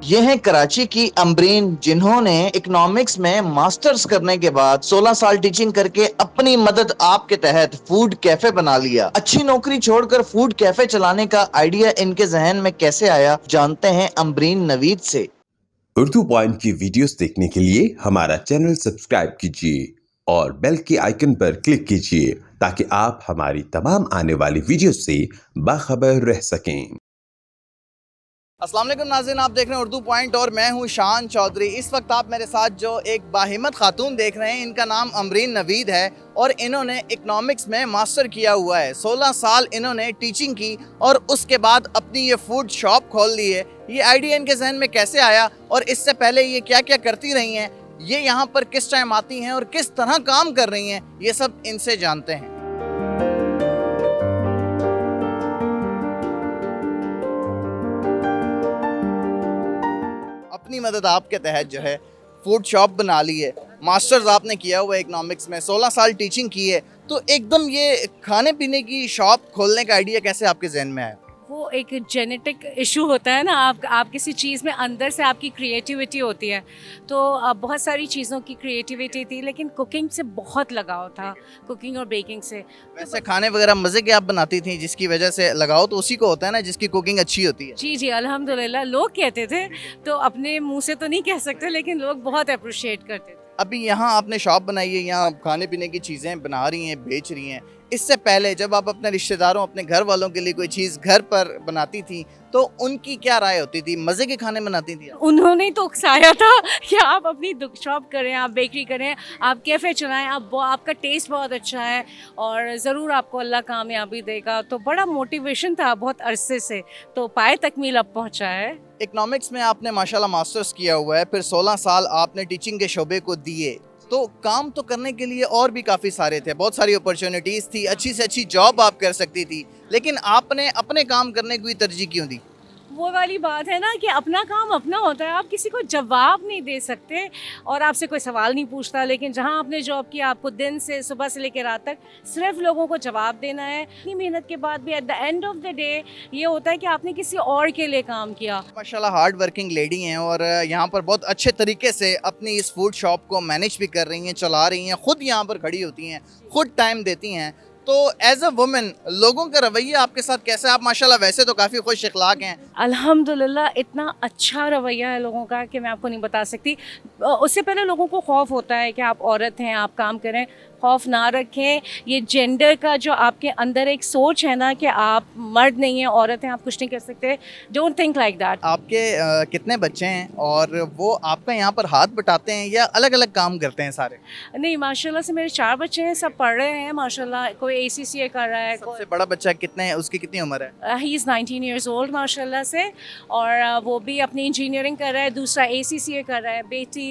ये हैं कराची की अम्बरीन, जिन्होंने इकोनॉमिक्स में मास्टर्स करने के बाद 16 साल टीचिंग करके अपनी मदद आप के तहत फूड कैफे बना लिया। अच्छी नौकरी छोड़कर फूड कैफे चलाने का आइडिया इनके जहन में कैसे आया, जानते हैं अम्बरीन नवीद से। उर्दू पॉइंट की वीडियोस देखने के लिए हमारा चैनल सब्सक्राइब कीजिए और बेल के आइकन पर क्लिक कीजिए ताकि आप हमारी तमाम आने वाली वीडियोस से बाखबर रह सकें। अस्सलाम वालेकुम नाज़रीन, आप देख रहे हैं उर्दू पॉइंट और मैं हूं शान चौधरी। इस वक्त आप मेरे साथ जो एक बाहिम्मत खातून देख रहे हैं, इनका नाम अम्बरीन नवीद है और इन्होंने इकनॉमिक्स में मास्टर किया हुआ है। 16 साल इन्होंने टीचिंग की और उसके बाद अपनी ये फूड शॉप खोल ली है। ये आइडिया इनके जहन में कैसे आया और इससे पहले ये क्या क्या करती रही हैं, ये यहाँ पर किस टाइम आती हैं और किस तरह काम कर रही हैं, ये सब इनसे जानते हैं। अपनी मदद आपके तहत जो है फूड शॉप बना ली है, मास्टर्स आपने किया हुआ है इकोनॉमिक्स में, 16 साल टीचिंग की है, तो एकदम ये खाने पीने की शॉप खोलने का आइडिया कैसे आपके जहन में आया? वो एक जेनेटिक इशू होता है ना, आप किसी चीज़ में अंदर से आपकी क्रिएटिविटी होती है। तो बहुत सारी चीज़ों की क्रिएटिविटी थी, लेकिन कुकिंग से बहुत लगाव था, कुकिंग और बेकिंग से। वैसे खाने वगैरह मज़े के आप बनाती थी, जिसकी वजह से लगाओ तो उसी को होता है ना, जिसकी कुकिंग अच्छी होती है। जी जी, अल्हम्दुलिल्लाह। लोग कहते थे, तो अपने मुंह से तो नहीं कह सकते, लेकिन लोग बहुत अप्रिशिएट करते थे। अभी यहाँ आपने शॉप बनाई है, यहाँ खाने पीने की चीज़ें बना रही हैं, बेच रही हैं। इससे पहले जब आप अपने रिश्तेदारों, अपने घर वालों के लिए कोई चीज़ घर पर बनाती थी, तो उनकी क्या राय होती थी? मज़े के खाने बनाती थी आप? उन्होंने तो उकसाया था कि आप अपनी शॉप करें, आप बेकरी करें, आप कैफ़े चलाएं, आपका टेस्ट बहुत अच्छा है और ज़रूर आपको अल्लाह कामयाबी देगा। तो बड़ा मोटिवेशन था बहुत अरसे से, तो पाए तकमील अब पहुंचा है। इकोनॉमिक्स में आपने माशाल्लाह मास्टर्स किया हुआ है, फिर 16 साल आपने टीचिंग के शोबे को दिए, तो काम तो करने के लिए और भी काफ़ी सारे थे, बहुत सारी अपॉर्चुनिटीज़ थी, अच्छी से अच्छी जॉब आप कर सकती थी, लेकिन आपने अपने काम करने को ही तरजीह क्यों दी? वो वाली बात है ना कि अपना काम अपना होता है, आप किसी को जवाब नहीं दे सकते और आपसे कोई सवाल नहीं पूछता। लेकिन जहाँ आपने जॉब किया, आपको दिन से सुबह से लेकर रात तक सिर्फ लोगों को जवाब देना है। इतनी मेहनत के बाद भी at the end of the day ये होता है कि आपने किसी और के लिए काम किया। माशाल्लाह हार्ड वर्किंग लेडी हैं और यहाँ पर बहुत अच्छे तरीके से अपनी इस फूड शॉप को मैनेज भी कर रही हैं, चला रही हैं, ख़ुद यहाँ पर खड़ी होती हैं, ख़ुद टाइम देती हैं। तो एज अ वुमेन लोगों का रवैया आपके साथ कैसा है? आप माशाल्लाह वैसे तो काफ़ी खुश इखलाक हैं। अल्हम्दुलिल्लाह, इतना अच्छा रवैया है लोगों का कि मैं आपको नहीं बता सकती। उससे पहले लोगों को खौफ होता है कि आप औरत हैं, आप काम करें। खौफ ना रखें। ये जेंडर का जो आपके अंदर एक सोच है ना कि आप मर्द नहीं हैं, औरत हैं, आप कुछ नहीं कर सकते, डोंट थिंक लाइक दैट। आपके कितने बच्चे हैं और वो आपका यहाँ पर हाथ बटाते हैं या अलग अलग काम करते हैं सारे? नहीं, माशाल्लाह से मेरे 4 बच्चे हैं, सब पढ़ रहे हैं माशाल्लाह। कोई ACCA कर रहा है, सबसे बड़ा बच्चा कितने है, उसकी कितनी उम्र है? ही इज़ 19 ईयर्स ओल्ड माशाल्लाह से, और वो भी अपनी इंजीनियरिंग कर रहा है, दूसरा ACCA कर रहा है। बेटी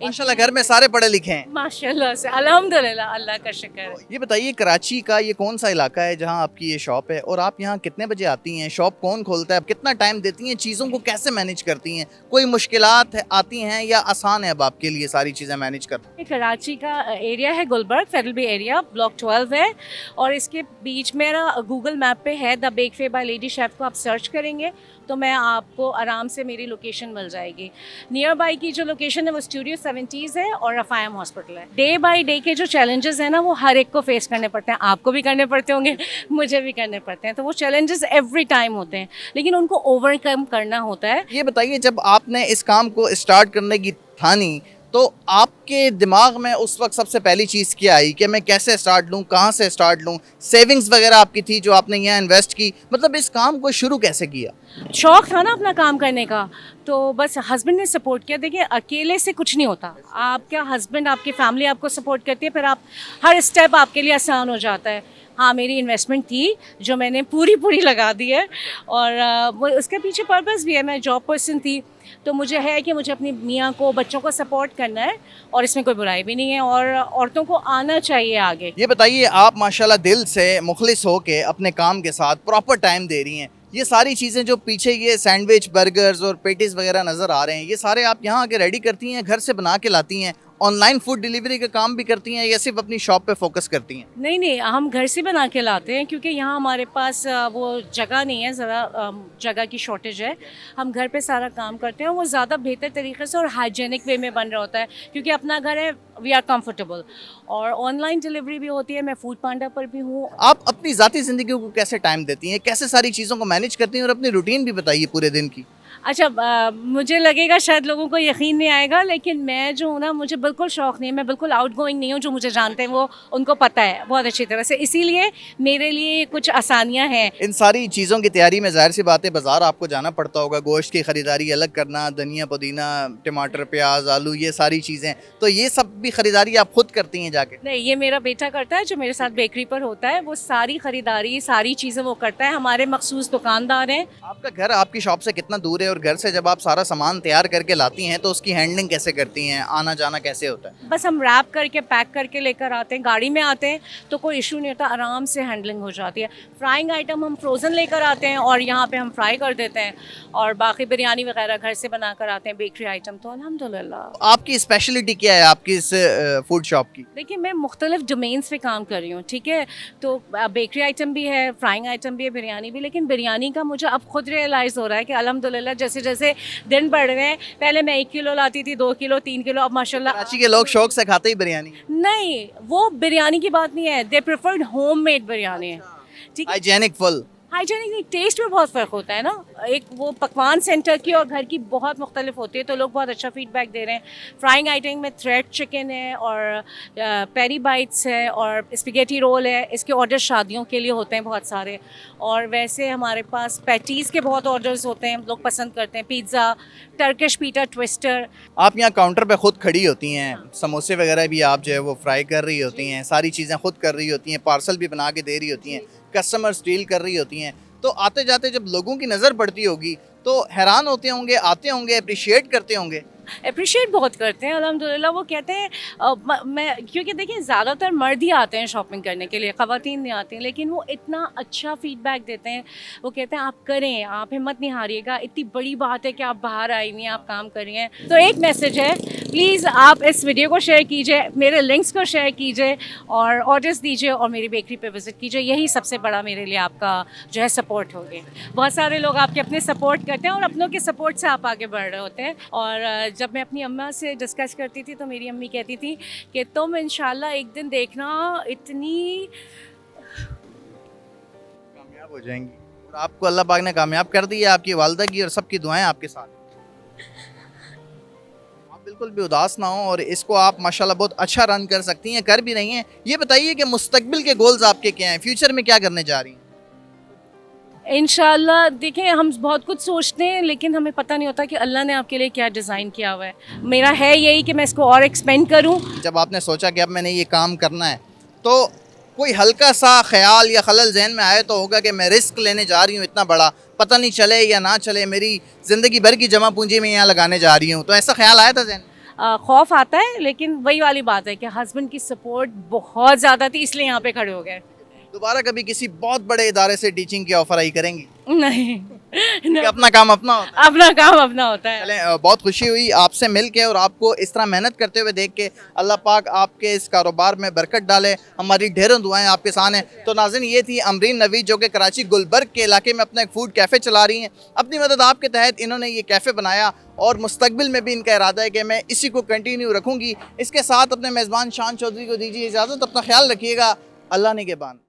माशाल्लाह घर में सारे पढ़े लिखे हैं माशाल्लाह से, अल्हम्दुलिल्लाह, अल्लाह का शुक्र है। ये बताइए कराची का ये कौन सा इलाका है जहाँ आपकी ये शॉप है और आप यहाँ कितने बजे आती हैं? शॉप कौन खोलता है? कितना टाइम देती हैं? चीज़ों को कैसे मैनेज करती हैं? कोई मुश्किलात आती हैं या आसान है अब आपके लिए सारी चीज़ें मैनेज करना? कराची का एरिया है गुलबर्ग, फेडरल बे एरिया, ब्लॉक 12 है, और इसके बीच मेरा गूगल मैप पे है द बेकफे बाय लेडी शेफ़ को आप सर्च करेंगे तो मैं आपको आराम से मेरी लोकेशन मिल जाएगी। नियर बाई की जो लोकेशन है वो स्टूडियो 70s है और रफ़ायम हॉस्पिटल है। डे बाय डे के जो चैलेंजेस हैं ना, वो हर एक को फेस करने पड़ते हैं, आपको भी करने पड़ते होंगे, मुझे भी करने पड़ते हैं। तो वो चैलेंजेस एवरी टाइम होते हैं, लेकिन उनको ओवरकम करना होता है। ये बताइए, जब आपने इस काम को स्टार्ट करने की ठानी तो आपके दिमाग में उस वक्त सबसे पहली चीज़ क्या आई कि मैं कैसे स्टार्ट लूँ, कहाँ से स्टार्ट लूँ? सेविंग्स वगैरह आपकी थी जो आपने यहाँ इन्वेस्ट की, मतलब इस काम को शुरू कैसे किया? शौक था ना अपना काम करने का, तो बस हस्बैंड ने सपोर्ट किया। देखिए, अकेले से कुछ नहीं होता, आपका हस्बैंड, आपकी फैमिली आपको सपोर्ट करती है, फिर आप हर स्टेप आपके लिए आसान हो जाता है। हाँ, मेरी इन्वेस्टमेंट थी जो मैंने पूरी लगा दी है, और वो उसके पीछे पर्पस भी है। मैं जॉब पर्सन थी, तो मुझे है कि मुझे अपनी मियाँ को, बच्चों को सपोर्ट करना है, और इसमें कोई बुराई भी नहीं है, और औरतों को आना चाहिए आगे। ये बताइए, आप माशाल्लाह दिल से मुखलिस हो के अपने काम के साथ प्रॉपर टाइम दे रही हैं, ये सारी चीज़ें जो पीछे ये सैंडविच, बर्गर्स और पेटीज़ वगैरह नज़र आ रहे हैं, ये सारे आप यहाँ आके रेडी करती हैं, घर से बना के लाती हैं, ऑनलाइन फूड डिलीवरी का काम भी करती हैं या सिर्फ अपनी शॉप पे फोकस करती हैं? नहीं नहीं, हम घर से बना के लाते हैं क्योंकि यहाँ हमारे पास वो जगह नहीं है, ज़रा जगह की शॉर्टेज है। हम घर पे सारा काम करते हैं, वो ज़्यादा बेहतर तरीके से और हाइजेनिक वे में बन रहा होता है क्योंकि अपना घर है, वी आर कंफर्टेबल। और ऑनलाइन डिलीवरी भी होती है, मैं फूड पांडा पर भी हूँ। आप अपनी ज़ाती ज़िंदगी को कैसे टाइम देती हैं, कैसे सारी चीज़ों को मैनेज करती हैं और अपनी रूटीन भी बताइए पूरे दिन की? अच्छा, मुझे लगेगा शायद लोगों को यकीन नहीं आएगा, लेकिन मैं जो हूँ ना, मुझे बिल्कुल शौक़ नहीं है, मैं बिल्कुल आउट गोइंग नहीं हूँ। जो मुझे जानते हैं वो उनको पता है बहुत अच्छी तरह से, इसीलिए मेरे लिए कुछ आसानियाँ हैं। इन सारी चीज़ों की तैयारी में ज़ाहिर सी बात है बाज़ार आपको जाना पड़ता होगा, गोश्त की ख़रीदारी अलग करना, धनिया पुदीना टमाटर प्याज आलू ये सारी चीज़ें, तो ये सब भी ख़रीदारी आप खुद करती हैं जाके? नहीं, ये मेरा बेटा करता है जो मेरे साथ बेकरी पर होता है, वो सारी ख़रीदारी सारी चीज़ें वो करता है। हमारे मखसूस दुकानदार हैं। आपका घर आपकी शॉप से कितना दूर है और घर से जब आप सारा सामान तैयार करके लाती हैं तो उसकी हैंडलिंग कैसे करती हैं, आना जाना कैसे होता है? बस हम रैप करके पैक करके लेकर आते हैं, गाड़ी में आते हैं तो कोई इशू नहीं होता, आराम से हैंडलिंग हो जाती है। फ्राइंग आइटम हम फ्रोज़न लेकर आते हैं और यहाँ पे हम फ्राई कर देते हैं, और बाकी बिरयानी वगैरह घर से बना कर आते हैं, बेकरी आइटम तो अल्हम्दुलिल्लाह। आपकी स्पेशलिटी क्या है आपकी इस फूड शॉप की? देखिए, मैं मुख्तलिफ डोमेन्स पे काम कर रही हूँ, ठीक है। तो बेकरी आइटम भी है, फ्राइंग आइटम भी है, बिरयानी भी। लेकिन बिरयानी का मुझे अब खुद रियलाइज़ हो रहा है कि अल्हम्दुलिल्लाह जैसे जैसे दिन बढ़ रहे हैं, पहले मैं 1 किलो लाती थी, 2 किलो 3 किलो, अब माशाल्लाह। कराची के लोग शौक से खाते ही बिरयानी नहीं, वो बिरयानी की बात नहीं है, दे प्रेफर्ड होममेड बिरयानी है, ठीक है। Hygienic full. हाइजेनिक नहीं, टेस्ट में बहुत फ़र्क होता है ना। एक वो पकवान सेंटर की और घर की बहुत मुख्तलिफ होती है, तो लोग बहुत अच्छा फीडबैक दे रहे हैं। फ्राइंग आइटम में थ्रेड चिकन है और पेरी बाइट्स है और स्पैगेटी रोल है, इसके ऑर्डर शादियों के लिए होते हैं बहुत सारे। और वैसे हमारे पास पैटीज़ के बहुत ऑर्डर्स होते हैं, लोग पसंद करते हैं। पिज़्ज़ा, टर्किश पीटा, ट्विस्टर। आप यहाँ काउंटर पे खुद खड़ी होती हैं, समोसे वगैरह भी आप जो है वो फ्राई कर रही होती हैं, सारी चीज़ें खुद कर रही होती हैं, पार्सल भी बना के दे रही होती हैं, कस्टमर्स डील कर रही होती हैं। तो आते जाते जब लोगों की नज़र पड़ती होगी तो हैरान होते होंगे, आते होंगे, अप्रिशिएट करते होंगे? अप्रिशिएट बहुत करते हैं अल्हम्दुलिल्लाह। वो कहते हैं मैं, क्योंकि देखिए ज़्यादातर मर्द ही आते हैं शॉपिंग करने के लिए, ख़वातीन नहीं आती हैं, लेकिन वो इतना अच्छा फ़ीडबैक देते हैं। वो कहते हैं आप करें, आप हिम्मत नहीं हारिएगा, इतनी बड़ी बात है कि आप बाहर आई हुई हैं, आप काम कर रही हैं। तो एक मैसेज है, प्लीज़ आप इस वीडियो को शेयर कीजिए, मेरे लिंक्स को शेयर कीजिए और ऑर्डर्स दीजिए और मेरी बेकरी पे विज़िट कीजिए। यही सबसे बड़ा मेरे लिए आपका जो है सपोर्ट होगी। बहुत सारे लोग आपके अपने सपोर्ट करते हैं और अपनों के सपोर्ट से आप आगे बढ़ रहे होते हैं। और जब मैं अपनी अम्मा से डिस्कस करती थी तो मेरी अम्मी कहती थी कि तुम इंशाल्लाह एक दिन देखना इतनी कामयाब हो जाएंगी। और आपको अल्लाह पाक ने कामयाब कर दी है, आपकी वालिदा की और सबकी दुआएं आपके साथ। आप बिल्कुल भी उदास ना हो और इसको आप माशाल्लाह बहुत अच्छा रन कर सकती हैं, कर भी रही हैं। ये बताइए कि मुस्तकबिल के गोल्स आपके क्या हैं, फ्यूचर में क्या करने जा रही हैं? इंशाल्लाह देखें, हम बहुत कुछ सोचते हैं लेकिन हमें पता नहीं होता कि अल्लाह ने आपके लिए क्या डिज़ाइन किया हुआ है। मेरा है यही कि मैं इसको और एक्सपेंड करूं। जब आपने सोचा कि अब मैंने ये काम करना है तो कोई हल्का सा ख्याल या खलल जहन में आया तो होगा कि मैं रिस्क लेने जा रही हूँ इतना बड़ा, पता नहीं चले या ना चले, मेरी ज़िंदगी भर की जमा पूंजी में यहाँ लगाने जा रही हूँ, तो ऐसा ख्याल आया था जहन? खौफ आता है, लेकिन वही वाली बात है कि हस्बैंड की सपोर्ट बहुत ज़्यादा थी, इसलिए यहाँ पे खड़े हो गए। दोबारा कभी किसी बहुत बड़े इदारे से टीचिंग की ऑफर आई करेंगी? नहीं, कि अपना काम अपना होता है। अपना काम अपना होता है। चलें, बहुत खुशी हुई आपसे मिल के और आपको इस तरह मेहनत करते हुए देख के। अल्लाह पाक आपके इस कारोबार में बरकत डाले, हमारी ढेरों दुआएं आपके साथ हैं। तो नाज़रीन, ये थी अमरीन नवीद जो कि कराची गुलबर्ग के इलाके में अपना एक फ़ूड कैफ़े चला रही हैं। अपनी मदद आपके तहत इन्होंने ये कैफ़े बनाया और मुस्तकबिल में भी इनका इरादा है कि मैं इसी को कंटिन्यू रखूँगी। इसके साथ अपने मेज़बान शान चौधरी को दीजिए इजाज़त, अपना ख्याल रखिएगा। अल्लाह निगहबान।